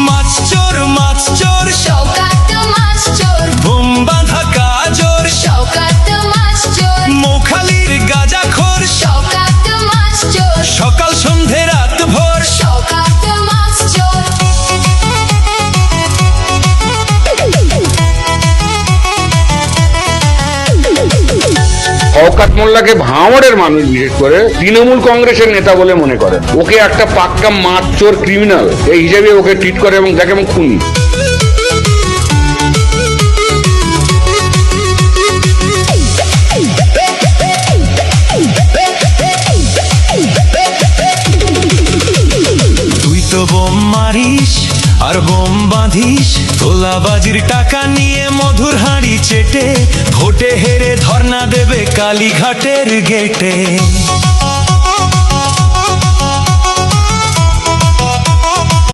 মাছ চোর শওকত মাছ চোর, বোম বাঁধা কাজর শওকত মাছ চোর, মৌখালির গাঁজাখোর শওকত মাছ চোর, সকাল সন্ধে রাত ভোর শওকত মাছ চোর। শওকত মোল্লাকে ভাঙড়ের মানুষ বিশেষ করে তৃণমূল কংগ্রেসের নেতা বলে মনে করেন। ওকে একটা পাক্কা মাছ চোর ক্রিমিনাল এই হিসেবে ওকে ট্রিট করে এবং যাকে এবং খুনি। তুই তো বোম মারিস আর বোম বাঁধিস, তোলাবাজির টাকা নিয়ে মধুর হাঁড়ি চেটে ভোটে হেরে ধর্ণা দেবে কালীঘাটের গেটে।